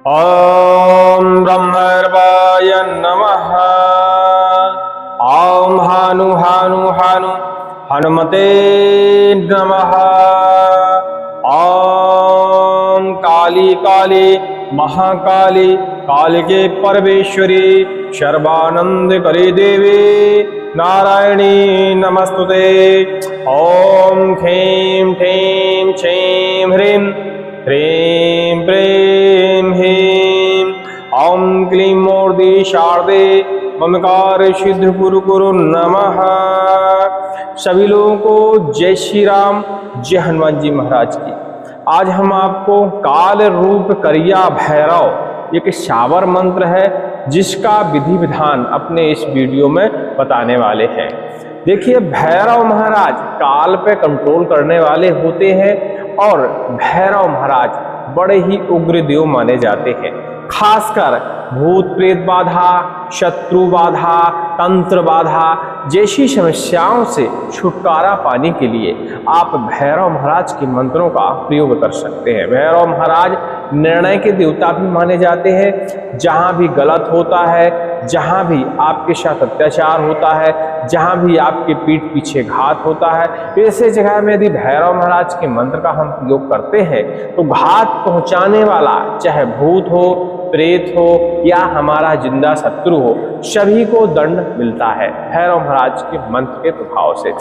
ॐ ब्रह्मर्वाय नमः। ॐ हानु हानु हानु हनुमते नमः। ॐ काली काली महाकाली कालिके परमेश्वरी सर्वानंदकरी देवी नारायणी नमस्तुते। ॐ ह्रीं ह्रीं श्रीं ह्रीं ह्रीं प्रें ह्रीं ॐ क्लीं मूर्ति शारदे ममकार सिद्ध गुरु गुरु नमः। सभी लोगों को जय श्री राम, जय हनुमान जी महाराज की। आज हम आपको काल रूप करिया भैरव एक शावर मंत्र है जिसका विधि विधान अपने इस वीडियो में बताने वाले हैं। देखिए, भैरव महाराज काल पे कंट्रोल करने वाले होते हैं और भैरव महाराज बड़े ही उग्र देव माने जाते हैं। खासकर भूत प्रेत बाधा, शत्रु बाधा, तंत्र बाधा जैसी समस्याओं से छुटकारा पाने के लिए आप भैरव महाराज के मंत्रों का प्रयोग कर सकते हैं। भैरव महाराज निर्णय के देवता भी माने जाते हैं। जहां भी गलत होता है, जहां भी आपके साथ अत्याचार होता है, जहां भी आपके पीठ पीछे घात होता है, ऐसे जगह में यदि भैरव महाराज के मंत्र का हम प्रयोग करते हैं तो घात पहुंचाने वाला चाहे भूत हो, प्रेत हो या हमारा जिंदा शत्रु हो, सभी को दंड मिलता है भैरव महाराज के मंत्र के प्रभाव से।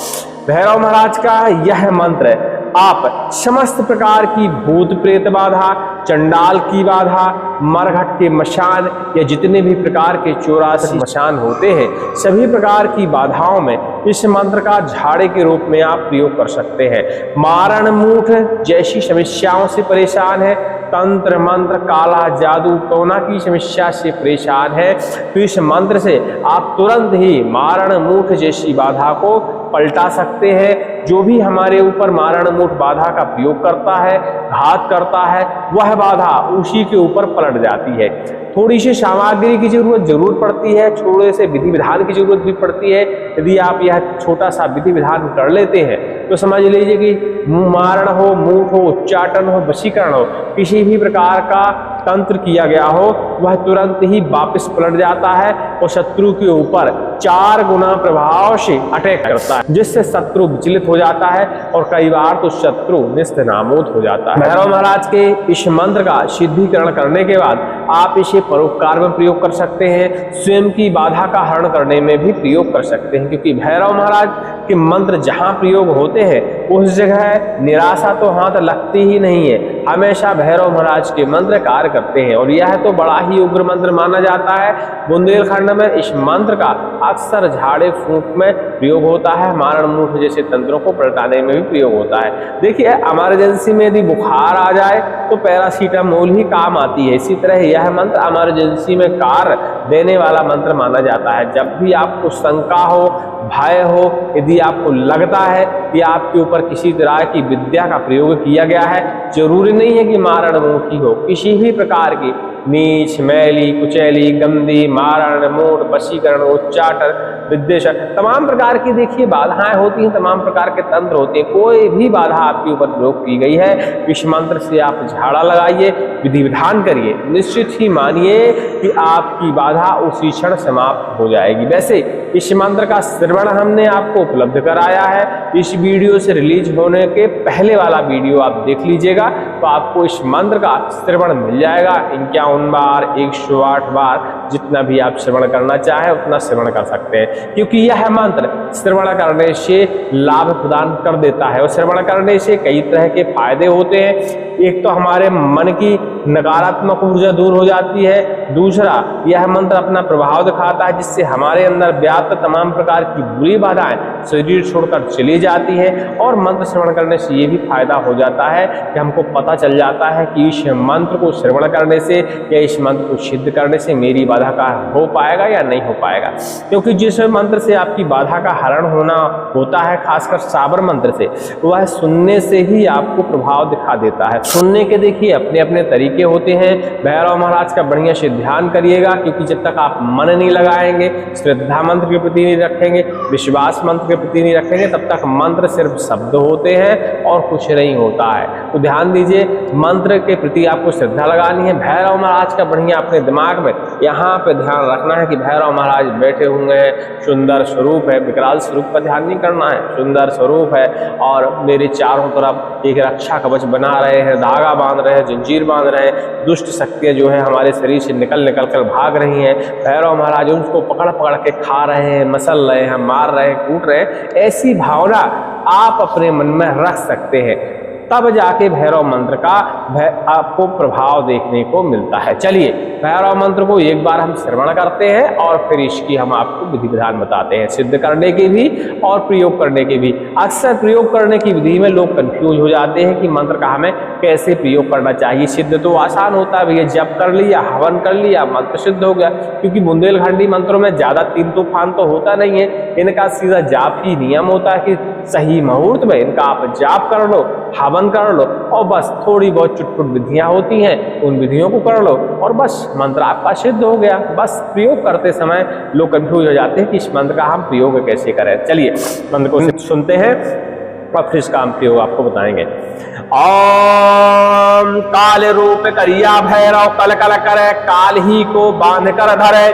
भैरव महाराज का यह मंत्र आप समस्त प्रकार की भूत प्रेत बाधा, चंडाल की बाधा, मरघट के मशान या जितने भी प्रकार के 84 मशान होते हैं, सभी प्रकार की बाधाओं में इस मंत्र का झाड़े के रूप में आप प्रयोग कर सकते हैं। मारण मूठ जैसी समस्याओं से परेशान है, तंत्र मंत्र काला जादू टोना की समस्या से परेशान है, तो इस मंत्र से आप तुरंत ही मारण मूठ जैसी बाधा को पलटा सकते हैं। जो भी हमारे ऊपर मारण मूठ बाधा का प्रयोग करता है, घात करता है, वह बाधा उसी के ऊपर पलट जाती है। थोड़ी सी सामग्री की जरूरत पड़ती है, थोड़े से विधि विधान की जरूरत भी पड़ती है। यदि आप यह छोटा सा विधि विधान कर लेते हैं तो समझ लीजिए कि मारण हो, मूठ हो, उच्चाटन हो, वशीकरण हो, किसी भी प्रकार का तंत्र किया गया हो, वह तुरंत ही वापस पलट जाता है और शत्रु के ऊपर 4 गुना प्रभाव से अटैक करता है, जिससे शत्रु विचलित हो जाता है और कई बार तो शत्रु निस्तनाबूद हो जाता है। भैरव महाराज के इस मंत्र का सिद्धिकरण करने के बाद आप इसे परोपकार में प्रयोग कर सकते हैं, स्वयं की बाधा का हरण करने में भी प्रयोग कर सकते हैं, क्योंकि भैरव महाराज के मंत्र जहां प्रयोग होते हैं उस जगह निराशा तो हाथ लगती ही नहीं है। हमेशा भैरव महाराज के मंत्र कार्य करते हैं और यह तो बड़ा ही उग्र मंत्र माना जाता है। बुंदेलखंड में इस मंत्र का अक्सर झाड़े फूंक में प्रयोग होता है, मारण मूठ जैसे तंत्रों को पलटाने में भी प्रयोग होता है। देखिए, इमरजेंसी में यदि बुखार आ जाए तो पैरासीटामोल ही काम आती है, इसी तरह यह मंत्र इमरजेंसी में कार्य देने वाला मंत्र माना जाता है। जब भी आपको शंका हो, भय हो, यदि आपको लगता है कि आपके ऊपर किसी तरह की विद्या का प्रयोग किया गया है, जरूरी नहीं है कि मारण मूठी हो, किसी भी प्रकार की नीच, मैली, कुचैली, गंदी, मारण, मूठ, वशीकरण, उच्चाटन, विद्वेष, तमाम प्रकार की देखिए बाधाएं होती हैं, तमाम प्रकार के तंत्र होते हैं। कोई भी बाधा आपके ऊपर प्रयोग की गई है, इस मंत्र से आप झाड़ा लगाइए, विधि विधान करिए, निश्चित ही मानिए कि आपकी बाधा उसी क्षण समाप्त हो जाएगी। वैसे इस मंत्र का श्रवण हमने आपको उपलब्ध कराया है, इस वीडियो से रिलीज होने के पहले वाला वीडियो आप देख लीजिएगा तो आपको इस मंत्र का श्रवण मिल जाएगा। 51 बार, 108 बार, जितना भी आप श्रवण करना चाहें उतना श्रवण कर सकते हैं, क्योंकि यह मंत्र श्रवण करने से लाभ प्रदान कर देता है और श्रवण करने से कई तरह के फायदे होते हैं। एक तो हमारे मन की नकारात्मक ऊर्जा दूर हो जाती है, दूसरा यह मंत्र अपना प्रभाव दिखाता है जिससे हमारे अंदर व्याप्त तमाम प्रकार की बुरी बाधाएं शरीर छोड़कर चली जाती है। और मंत्र श्रवण करने से ये भी फायदा हो जाता है कि हमको पता चल जाता है कि इस मंत्र को श्रवण करने से या इस मंत्र को सिद्ध करने से मेरी बाधा का हो पाएगा या नहीं हो पाएगा, क्योंकि जिस मंत्र से आपकी बाधा का हरण होना होता है, खासकर शावर मंत्र से, वह सुनने से ही आपको प्रभाव दिखा देता है। सुनने के देखिए अपने अपने तरीके के होते हैं। भैरव महाराज का बढ़िया से ध्यान करिएगा, क्योंकि जब तक आप मन नहीं लगाएंगे, श्रद्धा मंत्र के प्रति नहीं रखेंगे, विश्वास मंत्र के प्रति नहीं रखेंगे, तब तक मंत्र सिर्फ शब्द होते हैं और कुछ नहीं होता है। तो ध्यान दीजिए, मंत्र के प्रति आपको श्रद्धा लगानी है। भैरव महाराज का बढ़िया अपने दिमाग में यहाँ पे ध्यान रखना है कि भैरव महाराज बैठे हुए हैं, सुंदर स्वरूप है, विकराल स्वरूप का ध्यान नहीं करना है, सुंदर स्वरूप है और मेरे चारों तरफ एक रक्षा कवच बना रहे हैं, धागा बांध रहे हैं, जंजीर बांध रहे हैं, दुष्ट शक्तियां जो है हमारे शरीर से निकल कर भाग रही हैं। भैरव महाराज उनको पकड़ के खा रहे हैं, मसल रहे हैं, मार रहे हैं, कूट रहे हैं। ऐसी भावना आप अपने मन में रख सकते हैं, तब जाके भैरव मंत्र का आपको प्रभाव देखने को मिलता है। चलिए भैरव मंत्र को एक बार हम श्रवण करते हैं और फिर इसकी हम आपको विधि विधान बताते हैं, सिद्ध करने की भी और प्रयोग करने की भी। अक्सर प्रयोग करने की विधि में लोग कंफ्यूज हो जाते हैं कि मंत्र का हमें कैसे प्रयोग करना चाहिए। सिद्ध तो आसान होता है भैया, जप कर लिया, हवन कर लिया, मंत्र सिद्ध हो गया। क्योंकि बुंदेलखंडी मंत्रों में ज्यादा तीन तूफान तो होता नहीं है, इनका सीधा जाप ही नियम होता है कि सही मुहूर्त में इनका आप जाप कर लो, हवन कर लो और बस थोड़ी बहुत चुटपुट विधियां होती हैं, उन विधियों को कर लो और बस मंत्र आपका सिद्ध हो गया। बस प्रयोग करते समय लोग कंफ्यूज हो जाते हैं कि इस मंत्र का हम प्रयोग कैसे करें। चलिए मंत्र को सुनते हैं और फिर इसका हम प्रयोग आपको बताएंगे। ओम काल रूप करिया भैरव, कल कल करे, काल ही को बांध कर धरे,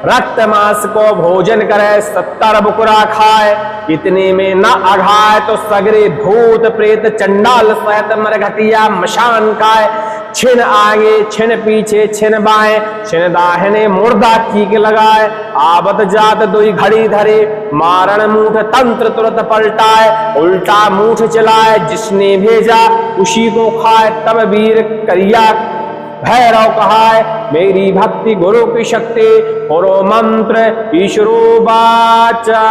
रक्त मांस को भोजन करे, 70 बुकरा खाए, इतने में न अघाए, तो सगरे भूत प्रेत चंडाल सहित मरघटिया मशान खाए। छिन आगे छिन पीछे छिन बाएं, छिन दाहिने मुर्दा ठीक लगाए, आवत जात दुई घड़ी धरे, मारण मूठ तंत्र तुरंत पलटाए, उल्टा मूठ चलाए, जिसने भेजा उसी को खाए। तब वीर करिया भैरव कहाय, मेरी भक्ति गुरु की शक्ति, करो मंत्र ईश्वरो वाचा।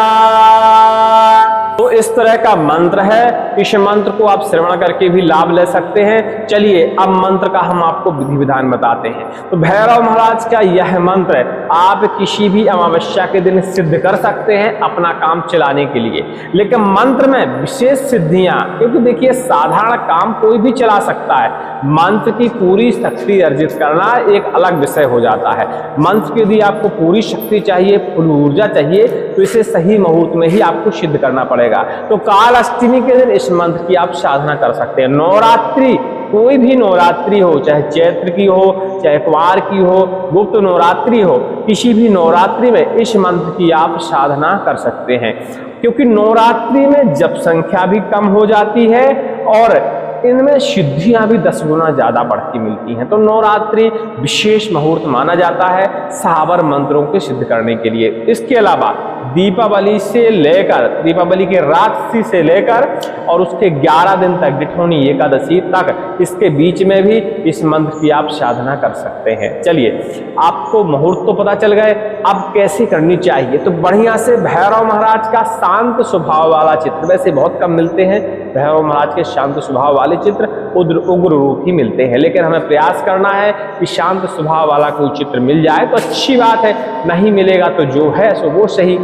तो इस तरह का मंत्र है, इस मंत्र को आप श्रवण करके भी लाभ ले सकते हैं। चलिए अब मंत्र का हम आपको विधि विधान बताते हैं। तो भैरव महाराज का यह मंत्र आप किसी भी अमावस्या के दिन सिद्ध कर सकते हैं अपना काम चलाने के लिए, लेकिन मंत्र में विशेष सिद्धियां, क्योंकि देखिए साधारण काम कोई भी चला सकता है, मंत्र की पूरी शक्ति अर्जित करना एक अलग विषय हो जाता है। मंत्र की यदि आपको पूरी शक्ति चाहिए, फुल ऊर्जा चाहिए, तो इसे सही मुहूर्त में ही आपको सिद्ध करना पड़ेगा। तो काल अष्टमी के दिन इस मंत्र की आप साधना कर सकते हैं। नवरात्रि, कोई भी नवरात्रि हो, चाहे चैत्र की हो, चाहे कुमार की हो, गुप्त नवरात्रि हो, किसी भी नवरात्रि में इस मंत्र की आप साधना कर सकते हैं, क्योंकि नवरात्रि में जप संख्या भी कम हो जाती है और इनमें सिद्धियां भी 10 गुना ज्यादा बढ़ती मिलती हैं। तो नवरात्रि विशेष मुहूर्त माना जाता है सावर मंत्रों के सिद्ध करने के लिए। इसके अलावा दीपावली से लेकर, दीपावली के रात्रि से लेकर और उसके 11 दिन तक, डिठौनी एकादशी तक, इसके बीच में भी इस मंत्र की आप साधना कर सकते हैं। चलिए आपको मुहूर्त तो पता चल गए, अब कैसे करनी चाहिए। तो बढ़िया से भैरव महाराज का शांत स्वभाव वाला चित्र, वैसे बहुत कम मिलते हैं भैरव महाराज के शांत स्वभाव वाले चित्र, उग्र रूप ही मिलते हैं, लेकिन हमें प्रयास करना है कि शांत स्वभाव वाला कोई चित्र मिल जाए तो अच्छी बात है, नहीं मिलेगा तो जो है सो वो सही।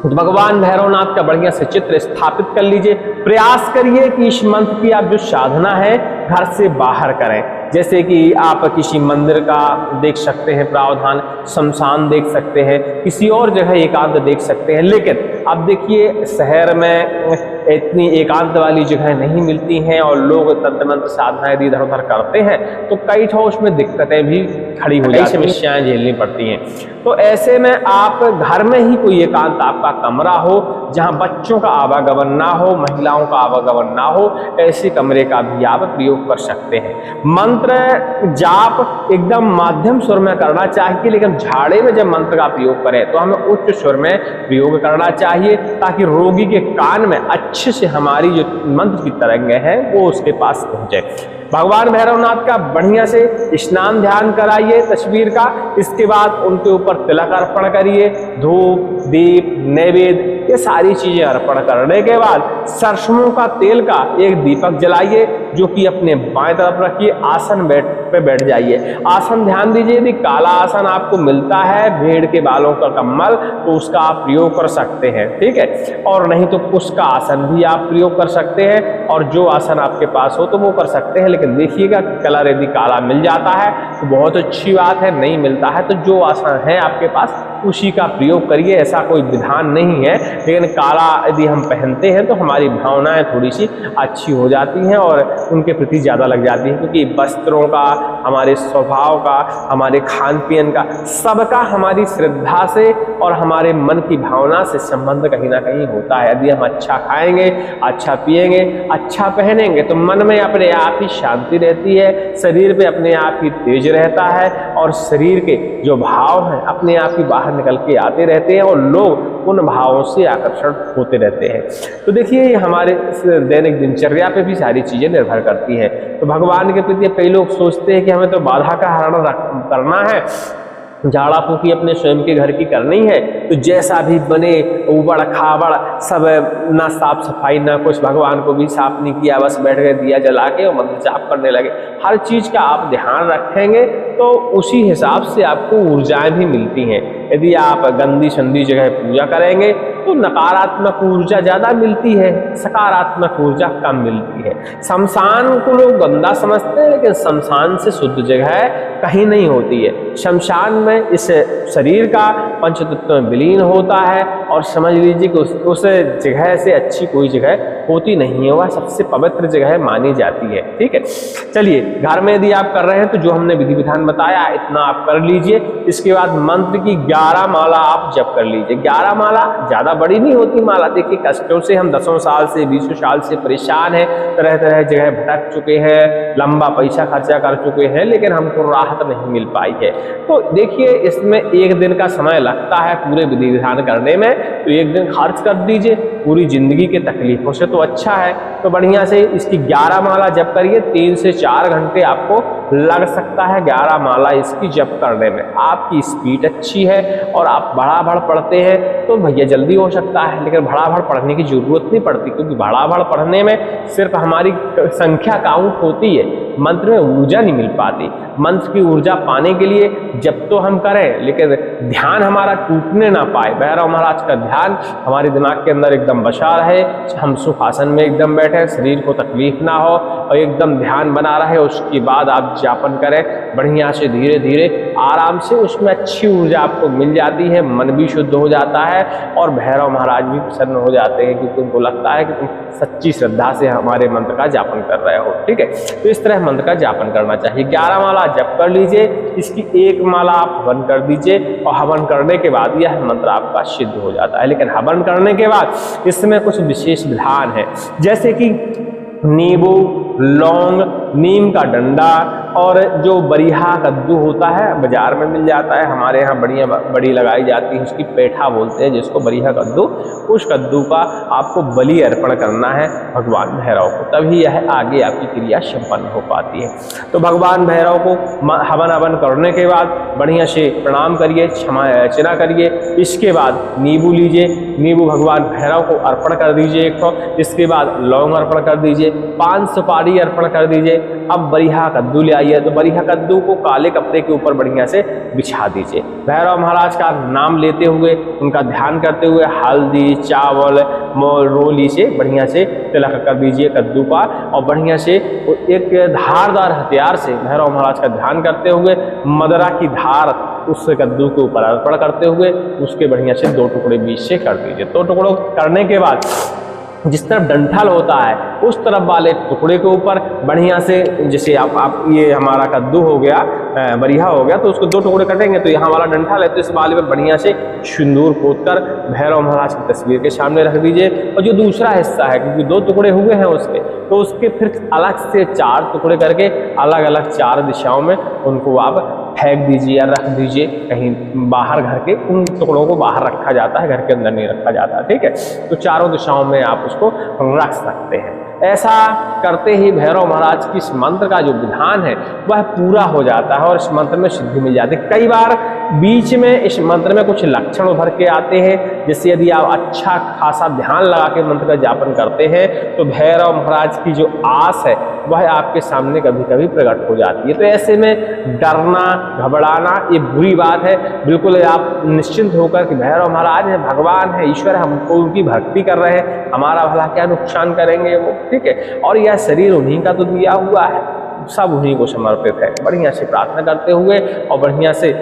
तो भगवान भैरवनाथ का बढ़िया से चित्र स्थापित कर लीजिए। प्रयास करिए कि इस मंत्र की आप जो साधना है घर से बाहर करें, जैसे कि आप किसी मंदिर का देख सकते हैं प्रावधान, शमशान देख सकते हैं, किसी और जगह एकांत देख सकते हैं। लेकिन अब देखिए शहर में इतनी एकांत वाली जगह नहीं मिलती हैं और लोग तंत्र मंत्र साधना यदि इधर उधर करते हैं तो कई ठो उसमें दिक्कतें भी खड़ी हो जाती हैं, समस्याएं झेलनी पड़ती हैं। तो ऐसे में आप घर में ही कोई एकांत आपका कमरा हो जहां बच्चों का आवागमन ना हो, महिलाओं का आवागमन ना हो, ऐसे कमरे का भी आप प्रयोग कर सकते हैं। मंत्र जाप एकदम माध्यम स्वर में करना चाहिए, लेकिन झाड़े में जब मंत्र का प्रयोग करें तो हमें उच्च स्वर में प्रयोग करना चाहिए, ताकि रोगी के कान में अच्छे से हमारी जो मंत्र की तरंगें हैं वो उसके पास पहुंचे। भगवान भैरवनाथ का बढ़िया से स्नान ध्यान कराइए तस्वीर का, इसके बाद उनके ऊपर तिलक अर्पण करिए, धूप दीप नैवेद्य ये सारी चीजें अर्पण करने के बाद सरसों का तेल का एक दीपक जलाइए, जो कि अपने बाएं तरफ रखिए, आसन पे बैठ जाइए। आसन ध्यान दीजिए, यदि काला आसन आपको मिलता है भेड़ के बालों का कम्बल तो उसका आप प्रयोग कर सकते हैं, ठीक है, और नहीं तो कुश का आसन भी आप प्रयोग कर सकते हैं, और जो आसन आपके पास हो तो वो कर सकते हैं। लेकिन देखिएगा कलर यदि काला मिल जाता है तो बहुत अच्छी बात है, नहीं मिलता है तो जो आसन है आपके पास उसी का प्रयोग करिए, ऐसा कोई विधान नहीं है। लेकिन काला यदि हम पहनते हैं तो हमारी भावनाएं थोड़ी सी अच्छी हो जाती हैं और उनके प्रति ज़्यादा लग जाती हैं, क्योंकि वस्त्रों का, हमारे स्वभाव का, हमारे खान पीन का, सबका हमारी श्रद्धा से और हमारे मन की भावना से संबंध कहीं ना कहीं होता है। यदि हम अच्छा खाएंगे, अच्छा पिएंगे, अच्छा पहनेंगे तो मन में अपने आप ही शांति रहती है, शरीर पे अपने आप ही तेज रहता है और शरीर के जो भाव हैं अपने आप ही बाहर निकल के आते रहते हैं और लोग उन भावों से आकर्षण होते रहते हैं। तो देखिए ये हमारे दैनिक दिनचर्या पे भी सारी चीजें निर्भर करती हैं। तो भगवान के प्रति कई लोग सोचते हैं कि हमें तो बाधा का हरण करना है, झाड़ा फूकी अपने स्वयं के घर की करनी है, तो जैसा भी बने उबड़ खाबड़ सब, ना साफ सफाई ना कुछ, भगवान को भी साफ नहीं किया, बस बैठ गए दिया जला के और मंत्र जाप करने लगे। हर चीज का आप ध्यान रखेंगे तो उसी हिसाब से आपको ऊर्जाएं भी मिलती हैं। यदि आप गंदी संदी जगह पूजा करेंगे तो नकारात्मक ऊर्जा ज्यादा मिलती है, सकारात्मक ऊर्जा कम मिलती है। शमशान को लोग गंदा समझते हैं, लेकिन शमशान से शुद्ध जगह कहीं नहीं होती है। शमशान में इस शरीर का पंचतत्व में विलीन होता है और समझ लीजिए कि उस जगह से अच्छी कोई जगह होती नहीं है, वह सबसे पवित्र जगह मानी जाती है, ठीक है। चलिए, घर में यदि आप कर रहे हैं तो जो हमने विधि विधान बताया इतना आप कर लीजिए। इसके बाद मंत्र की 11 माला आप जप कर लीजिए। 11 माला ज्यादा बड़ी नहीं होती माला, देखिए कष्टों से हम 10 साल से 20 साल से परेशान हैं, तरह तरह जगह भटक चुके हैं, लंबा पैसा खर्चा कर चुके हैं, लेकिन हमको राहत नहीं मिल पाई है। तो देखिए इसमें एक दिन का समय लगता है पूरे विधि विधान करने में, तो एक दिन खर्च कर दीजिए, पूरी जिंदगी के तकलीफों से तो अच्छा है। तो बढ़िया से इसकी 11 माला जप करिए, 3 से 4 घंटे आपको लग सकता है 11 माला इसकी जप करने में। आपकी स्पीड अच्छी है और आप भड़ाभड़ पढ़ते हैं तो भैया जल्दी हो सकता है, लेकिन भड़ाभड़ पढ़ने की जरूरत नहीं पड़ती, क्योंकि भड़ाभड़ पढ़ने में सिर्फ हमारी संख्या काउंट होती है, मंत्र में ऊर्जा नहीं मिल पाती। मंत्र की ऊर्जा पाने के लिए जब तो हम करें, लेकिन ध्यान हमारा टूटने ना पाए। भैरव महाराज का ध्यान हमारे दिमाग के अंदर एकदम बसा रहे, हम सुखासन में एकदम बैठे, शरीर को तकलीफ ना हो और एकदम ध्यान बना रहे। उसके बाद आप जापन करें बढ़िया से, धीरे धीरे आराम से, उसमें अच्छी ऊर्जा आपको मिल जाती है, मन भी शुद्ध हो जाता है और भैरव महाराज भी प्रसन्न हो जाते हैं, क्योंकि उनको लगता है कि तुम सच्ची श्रद्धा से हमारे मंत्र का जापन कर रहे हो, ठीक है। तो इस तरह मंत्र का जापन करना चाहिए। 11 माला जप कर लीजिए, इसकी 1 माला आप हवन कर दीजिए और हवन करने के बाद यह मंत्र आपका सिद्ध हो जाता है। लेकिन हवन करने के बाद इसमें कुछ विशेष विधान है, जैसे कि नींबू, लौंग, नीम का डंडा और जो बरिहा कद्दू होता है, बाजार में मिल जाता है, हमारे यहाँ बढ़िया बड़ी लगाई जाती है, उसकी पेठा बोलते हैं जिसको, बरिहा कद्दू। उस कद्दू का आपको बलि अर्पण करना है भगवान भैरव को, तभी यह आगे आपकी क्रिया संपन्न हो पाती है। तो भगवान भैरव को हवन करने के बाद बढ़िया से प्रणाम करिए, क्षमा याचना करिए। इसके बाद नींबू लीजिए, नींबू भगवान भैरव को अर्पण कर दीजिए 1 ठो। इसके बाद लौंग अर्पण कर दीजिए, 5 सुपारी अर्पण कर दीजिए। अब बरिहा कद्दू ले आइए, तो बरिहा कद्दू को काले कपड़े के ऊपर बढ़िया से बिछा दीजिए। भैरव महाराज का नाम लेते हुए, उनका ध्यान करते हुए हल्दी, चावल, रोली से बढ़िया से तिलक कर दीजिए कद्दू का, और बढ़िया से एक धारदार हथियार से भैरव महाराज का ध्यान करते हुए मदरा की धार उस कद्दू के ऊपर अर्पण करते हुए उसके बढ़िया से 2 टुकड़े बीच से कर दीजिए। 2 टुकड़ों करने के बाद जिस तरफ डंठल होता है उस तरफ वाले टुकड़े के ऊपर बढ़िया से, जैसे आप ये हमारा कद्दू हो गया, बरिहा हो गया, तो उसको 2 टुकड़े कटेंगे तो यहाँ वाला डंठल है तो इस वाले पर बढ़िया से सिंदूर पोतकर भैरव महाराज की तस्वीर के सामने रख दीजिए। और जो दूसरा हिस्सा है, क्योंकि 2 टुकड़े हुए हैं उसके, तो उसके फिर अलग से 4 टुकड़े करके अलग अलग 4 दिशाओं में उनको आप फेंक दीजिए या रख दीजिए कहीं बाहर घर के। उन टुकड़ों को बाहर रखा जाता है, घर के अंदर नहीं रखा जाता, ठीक है। तो चारों दिशाओं में आप उसको रख सकते हैं। ऐसा करते ही भैरव महाराज की इस मंत्र का जो विधान है वह पूरा हो जाता है और इस मंत्र में सिद्धि मिल जाती है। कई बार बीच में इस मंत्र में कुछ लक्षण उभर के आते हैं, जैसे यदि आप अच्छा खासा ध्यान लगा के मंत्र का जापन करते हैं तो भैरव महाराज की जो आस है वह आपके सामने कभी कभी प्रकट हो जाती है। तो ऐसे में डरना घबराना ये बुरी बात है। बिल्कुल आप निश्चिंत होकर कि भैरव महाराज है, भगवान है, ईश्वर है, हमको उनकी भक्ति कर रहे हैं, हमारा भला क्या नुकसान करेंगे वो, ठीक है। और यह शरीर उन्हीं का तो दिया हुआ है, सब उन्हीं को समर्पित है। बढ़िया से प्रार्थना करते हुए और बढ़िया से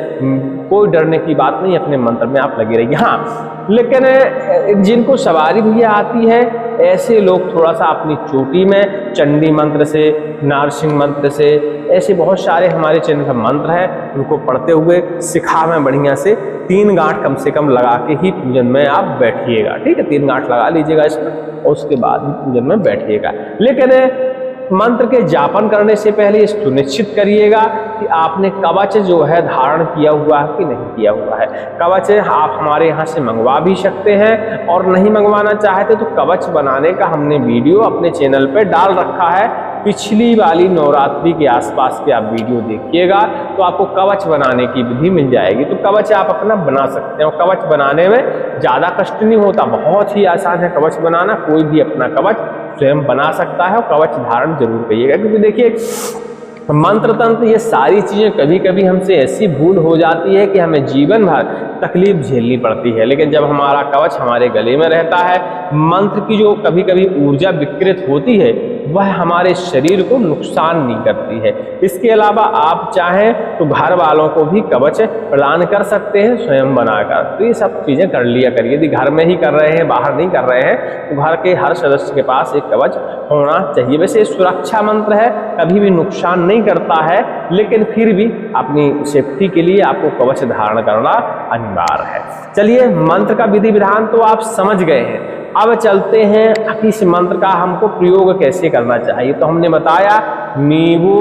कोई डरने की बात नहीं, अपने मंत्र में आप लगे रहिए। हाँ, लेकिन जिनको सवारी भैया आती है ऐसे लोग थोड़ा सा अपनी चोटी में चंडी मंत्र से, नारसिंह मंत्र से, ऐसे बहुत सारे हमारे चैनल का मंत्र है, उनको पढ़ते हुए शिखा में बढ़िया से 3 गांठ कम से कम लगा के ही पूजन में आप बैठिएगा, ठीक है। 3 गांठ लगा लीजिएगा इसमें और उसके बाद ही पूजन में बैठिएगा। लेकिन मंत्र के जापन करने से पहले सुनिश्चित करिएगा कि आपने कवच जो है धारण किया हुआ है कि नहीं किया हुआ है। कवच आप हमारे यहाँ से मंगवा भी सकते हैं और नहीं मंगवाना चाहते तो कवच बनाने का हमने वीडियो अपने चैनल पे डाल रखा है। पिछली वाली नवरात्रि के आसपास के आप वीडियो देखिएगा तो आपको कवच बनाने की विधि मिल जाएगी। तो कवच आप अपना बना सकते हैं और कवच बनाने में ज़्यादा कष्ट नहीं होता, बहुत ही आसान है कवच बनाना। कोई भी अपना कवच स्वयं बना सकता है और कवच धारण जरूर करिएगा, क्योंकि देखिए मंत्र तंत्र ये सारी चीज़ें कभी कभी हमसे ऐसी भूल हो जाती है कि हमें जीवन भर तकलीफ झेलनी पड़ती है। लेकिन जब हमारा कवच हमारे गले में रहता है, मंत्र की जो कभी कभी ऊर्जा विकृत होती है वह हमारे शरीर को नुकसान नहीं करती है। इसके अलावा आप चाहें तो घर वालों को भी कवच प्रदान कर सकते हैं स्वयं बनाकर। तो ये सब चीज़ें कर लिया करिए। यदि घर में ही कर रहे हैं, बाहर नहीं कर रहे हैं, तो घर के हर सदस्य के पास एक कवच होना चाहिए। वैसे सुरक्षा मंत्र है, कभी भी नुकसान नहीं करता है, लेकिन फिर भी अपनी सेफ्टी के लिए आपको कवच धारण करना अनिवार्य है। चलिए, मंत्र का विधि विधान तो आप समझ गए हैं। अब चलते हैं इस मंत्र का हमको प्रयोग कैसे करना चाहिए। तो हमने बताया नींबू,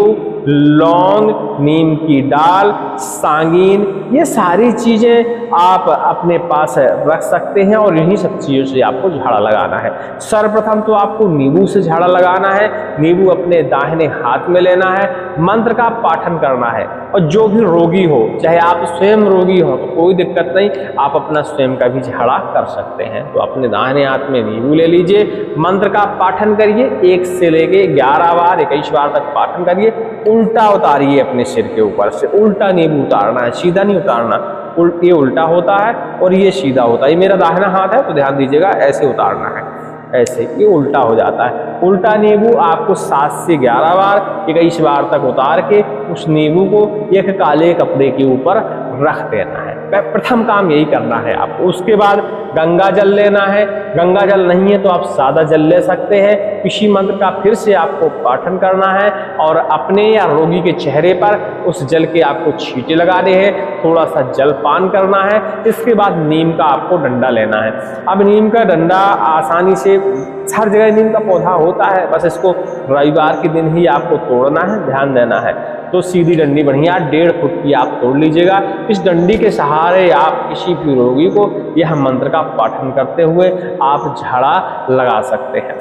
लौंग, नीम की दाल, सांगीन, ये सारी चीज़ें आप अपने पास रख सकते हैं और इन्हीं सब चीज़ों से आपको झाड़ा लगाना है। सर्वप्रथम तो आपको नींबू से झाड़ा लगाना है। नींबू अपने दाहिने हाथ में लेना है, मंत्र का पाठन करना है। और जो भी रोगी हो, चाहे आप स्वयं रोगी हो तो कोई दिक्कत नहीं, आप अपना स्वयं का भी झाड़ा कर सकते हैं। तो अपने दाहिने हाथ में नींबू ले लीजिए, मंत्र का पाठन करिए, 1 से लेके 11 बार, 21 बार तक पाठन करिए। उल्टा उतारिए अपने सिर के ऊपर से, उल्टा नींबू उतारना है, सीधा नहीं उतारना। ये उल्टा होता है और ये सीधा होता है। ये मेरा दाहिना हाथ है तो ध्यान दीजिएगा, ऐसे उतारना है, ऐसे, ये उल्टा हो जाता है। उल्टा नींबू आपको 7 से 11 बार, 21 बार तक उतार के उस नींबू को एक काले कपड़े के ऊपर रख देना है। प्रथम काम यही करना है आपको। उसके बाद गंगा जल लेना है। गंगा जल नहीं है तो आप सादा जल ले सकते हैं। किसी मंत्र का फिर से आपको पाठन करना है और अपने या रोगी के चेहरे पर उस जल के आपको छींटे लगाने हैं, थोड़ा सा जल पान करना है। इसके बाद नीम का आपको डंडा लेना है। अब नीम का डंडा आसानी से हर जगह नीम का पौधा होता है, बस इसको रविवार के दिन ही आपको तोड़ना है, ध्यान देना है। तो सीधी डंडी बढ़िया 1.5 फुट की आप तोड़ लीजिएगा। इस डंडी के सहारे आप किसी भी रोगी को यह मंत्र का पाठन करते हुए आप झाड़ा लगा सकते हैं।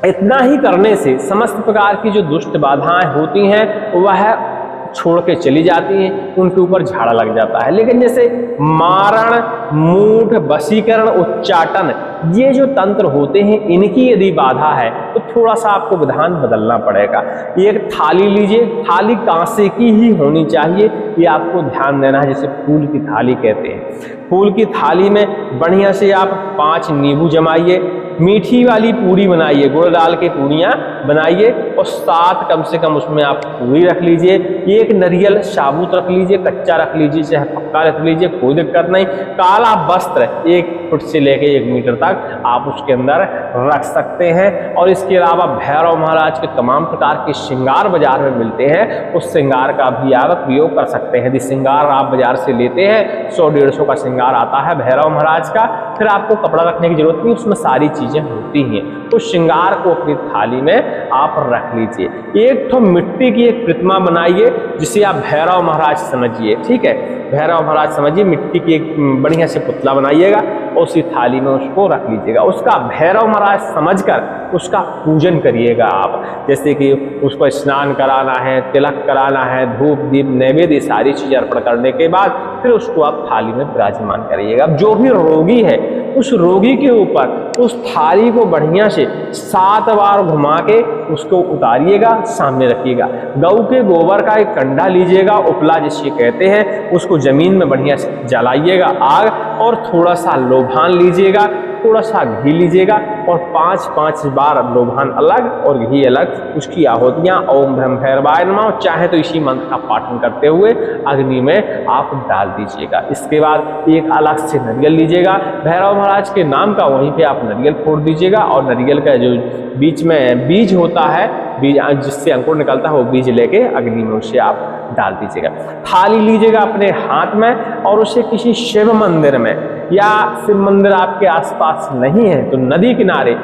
इतना ही करने से समस्त प्रकार की जो दुष्ट बाधाएं होती हैं वह छोड़ के चली जाती हैं, उनके ऊपर झाड़ा लग जाता है। लेकिन जैसे मारण, मूठ, वशीकरण, उच्चाटन, ये जो तंत्र होते हैं, इनकी यदि बाधा है तो थोड़ा सा आपको विधान बदलना पड़ेगा। एक थाली लीजिए, थाली कांसे की ही होनी चाहिए, ये आपको ध्यान देना है, जैसे फूल की थाली कहते हैं। फूल की थाली में बढ़िया से आप 5 नींबू जमाइए, मीठी वाली पूरी बनाइए, गुड़ डाल के पूरियाँ बनाइए और 7 कम से कम उसमें आप पूरी रख लीजिए। 1 नारियल साबुत रख लीजिए, कच्चा रख लीजिए, चाहे पक्का रख लीजिए, कोई दिक्कत नहीं। काला वस्त्र 1 फुट से लेके 1 मीटर तक आप उसके अंदर रख सकते हैं। और इसके अलावा भैरव महाराज के तमाम प्रकार के श्रृंगार बाजार में मिलते हैं, उस श्रृंगार का भी आप प्रयोग कर सकते हैं। यदि श्रृंगार आप बाजार से लेते हैं, 100-150 का श्रृंगार आता है भैरव महाराज का, फिर आपको कपड़ा रखने की जरूरत नहीं, उसमें सारी चीजें होती हैं। तो श्रृंगार को अपनी थाली में आप रख लीजिए। एक तो मिट्टी की एक प्रतिमा बनाइए जिसे आप भैरव महाराज समझिए, ठीक है। भैरव महाराज समझिए, मिट्टी की एक बढ़िया से पुतला बनाइएगा और उसी थाली में उसको रख लीजिएगा। उसका भैरव महाराज समझकर उसका पूजन करिएगा आप। जैसे कि उसको स्नान कराना है, तिलक कराना है, धूप दीप नैवेद्य सारी चीज़ें अर्पण करने के बाद फिर उसको आप थाली में विराजमान करिएगा। अब जो भी रोगी है उस रोगी के ऊपर उस थाली को बढ़िया से 7 बार घुमा के उसको उतारिएगा, सामने रखिएगा। गऊ के गोबर का एक कंडा लीजिएगा, उपला जिसे कहते हैं, उसको जमीन में बढ़िया से जलाइएगा आग, और थोड़ा सा लोभान लीजिएगा, थोड़ा सा घी लीजिएगा और 5-5 बार लोभान अलग और घी अलग उसकी आहुतियाँ ओम ब्रह्म भैरवाय नमः चाहे तो इसी मंत्र का पाठन करते हुए अग्नि में आप डाल दीजिएगा। इसके बाद एक अलग से नारियल लीजिएगा, भैरव महाराज के नाम का, वहीं पे आप नारियल फोड़ दीजिएगा और नारियल का जो बीच में बीज होता है, बीज जिससे अंकुर निकलता है, वो बीज लेके अग्नि में उसे आप डाल दीजिएगा। थाली लीजिएगा अपने हाथ में और उसे किसी शिव मंदिर में, या शिव मंदिर आपके आसपास नहीं है तो नदी किनारे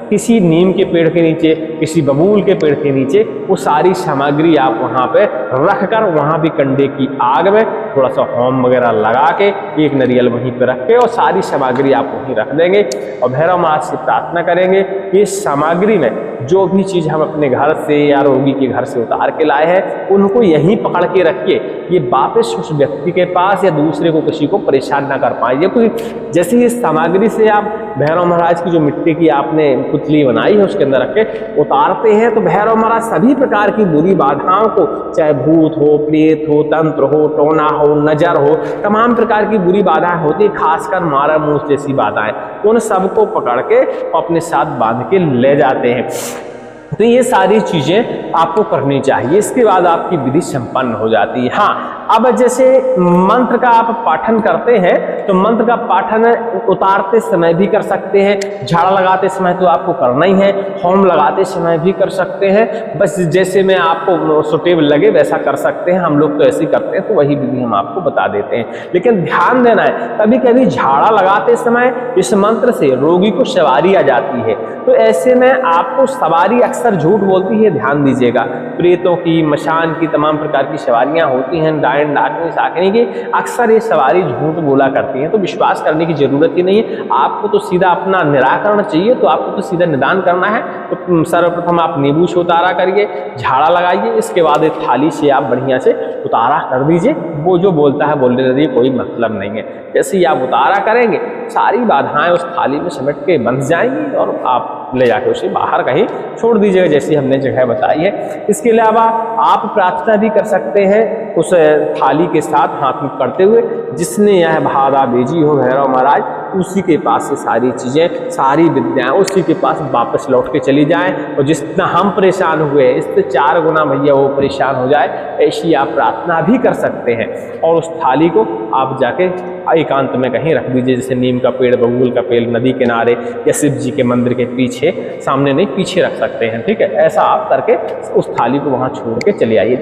किसी नीम के पेड़ के नीचे, किसी बबूल के पेड़ के नीचे वो सारी सामग्री आप वहाँ पे रखकर, वहाँ भी कंडे की आग में थोड़ा सा होम वगैरह लगा के एक नारियल वहीं पे रख के और सारी सामग्री आप वहीं रख देंगे और भैरव महाराज से प्रार्थना करेंगे कि इस सामग्री में जो भी चीज़ हम अपने घर से या रोगी के घर से उतार के लाए हैं उनको यहीं पकड़ के रखिए, ये वापस उस व्यक्ति के पास या दूसरे को किसी को परेशान ना कर पाएंगे। क्योंकि जैसे इस सामग्री से आप भैरव महाराज की जो मिट्टी की आपने पुतली बनाई है उसके अंदर रख के उतारते हैं तो भैरव महाराज सभी प्रकार की बुरी बाधाओं को, चाहे भूत हो, प्रेत हो, तंत्र हो, टोना हो, नजर हो, तमाम प्रकार की बुरी बाधाएं होती है, खासकर मारा मूस जैसी बाधाएं, उन सबको पकड़ के अपने साथ बांध के ले जाते हैं। तो ये सारी चीजें आपको करनी चाहिए। इसके बाद आपकी विधि संपन्न हो जाती है। हाँ, अब जैसे मंत्र का आप पाठन करते हैं तो मंत्र का पाठन उतारते समय भी कर सकते हैं, झाड़ा लगाते समय तो आपको करना ही है, होम लगाते समय भी कर सकते हैं, बस जैसे में आपको सुटेबल लगे वैसा कर सकते हैं। हम लोग तो ऐसे ही करते हैं तो वही विधि हम आपको बता देते हैं। लेकिन ध्यान देना है, कभी कभी झाड़ा लगाते समय इस मंत्र से रोगी को सवारी आ जाती है, तो ऐसे में आपको सवारी अक्सर झूठ बोलती है, ध्यान दीजिएगा। प्रेतों की, मशान की, तमाम प्रकार की सवारियां होती हैं, डायन डाकनी साकनी की, अक्सर ये सवारी झूठ बोला करती हैं, तो विश्वास करने की जरूरत ही नहीं है। आपको तो सीधा अपना निराकरण चाहिए, तो आपको तो सीधा निदान करना है। तो सर्वप्रथम आप नींबू से उतारा करिए, झाड़ा लगाइए, इसके बाद एक थाली से आप बढ़िया से उतारा कर दीजिए। वो जो बोलता है बोलने दीजिए, कोई मतलब नहीं है। जैसे ही आप उतारा करेंगे सारी बाधाएं उस थाली में सिमट के बंध जाएंगी और आप ले जाके उसे बाहर कहीं छोड़ दीजिएगा, जैसी हमने जगह बताई है। इसके अलावा आप प्रार्थना भी कर सकते हैं उस थाली के साथ हाथ में करते हुए, जिसने यह बाधा भेजी हो भैरव महाराज, उसी के पास से सारी चीज़ें, सारी विद्याएं उसी के पास वापस लौट के चली जाएं और जितना हम परेशान हुए इससे 4 गुना भैया वो परेशान हो जाए, ऐसी आप प्रार्थना भी कर सकते हैं। और उस थाली को आप जाके एकांत में कहीं रख दीजिए, जैसे नीम का पेड़, बबूल का पेड़ नदी किनारे या शिव जी के मंदिर के पीछे, सामने नहीं पीछे रख सकते हैं, ठीक है। ऐसा आप करके उस थाली को वहाँ छोड़ के चले आइए।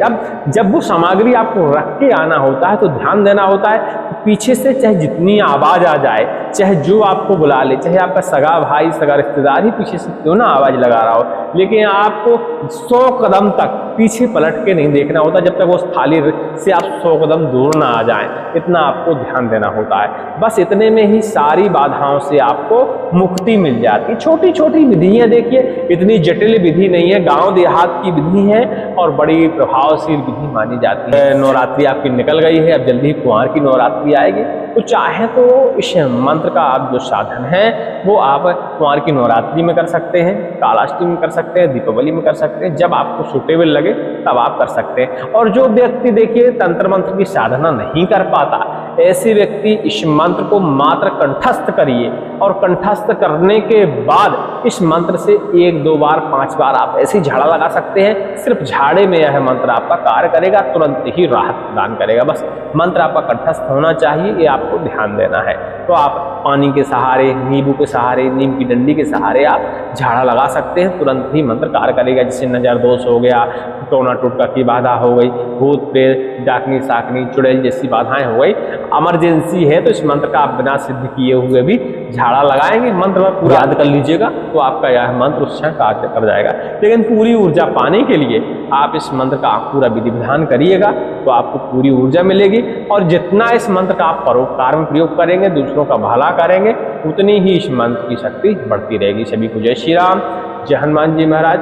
जब वो सामग्री आपको रख के आना होता है तो ध्यान देना होता है पीछे से चाहे जितनी आवाज़ आ जाए, चाहे जो आपको बुला ले, चाहे आपका सगा भाई, सगा रिश्तेदार ही पीछे से क्यों ना आवाज़ लगा रहा हो, लेकिन आपको 100 कदम तक पीछे पलट के नहीं देखना होता जब तक उस थाली से आप 100 कदम दूर ना आ जाएं। इतना आपको ध्यान देना होता है। बस इतने में ही सारी बाधाओं से आपको मुक्ति मिल जाती। छोटी छोटी विधियां देखिए, इतनी जटिल विधि नहीं है, गांव देहात की विधि है और बड़ी प्रभावशील विधि मानी जाती है। नवरात्रि आपकी निकल गई है, अब जल्दी कुंवार की नवरात्रि आएगी, तो चाहे तो इस मंत्र का आप जो साधन है वो आप कुंवार की नवरात्रि में कर सकते हैं, कालाष्टमी में कर सकते हैं, दीपावली में कर सकते हैं, जब आपको सूटेबल लगे तब आप कर सकते हैं। और जो व्यक्ति देखिए तंत्र मंत्र की साधना नहीं कर पाता, ऐसे व्यक्ति इस मंत्र को मात्र कंठस्थ करिए और कंठस्थ करने के बाद इस मंत्र से 1, 2 बार, 5 बार आप ऐसे ही झाड़ा लगा सकते हैं। सिर्फ झाड़े में यह मंत्र आपका कार्य करेगा, तुरंत ही राहत प्रदान करेगा। बस मंत्र आपका कंठस्थ होना चाहिए, ये आपको ध्यान देना है। तो आप पानी के सहारे, नींबू के सहारे, नीम की डंडी के सहारे आप झाड़ा लगा सकते हैं, तुरंत ही मंत्र कार्य करेगा। जिससे नजर दोष हो गया, टोना टोटका की बाधा हो गई, भूत प्रेत, डाकनी साकनी, चुड़ैल जैसी बाधाएं हो गई, इमरजेंसी है तो इस मंत्र का आप बिना सिद्ध किए हुए भी झाड़ा लगाएंगे, मंत्र पूरा याद कर लीजिएगा तो आपका यह मंत्र उस क्षण कार्य कर जाएगा। लेकिन पूरी ऊर्जा पाने के लिए आप इस मंत्र का पूरा विधि विधान करिएगा तो आपको पूरी ऊर्जा मिलेगी। और जितना इस मंत्र का आप परोपकार में प्रयोग करेंगे, दूसरों का भला करेंगे, उतनी ही इस मंत्र की शक्ति बढ़ती रहेगी। सभी को जय श्री राम। जय हनुमान जी महाराज।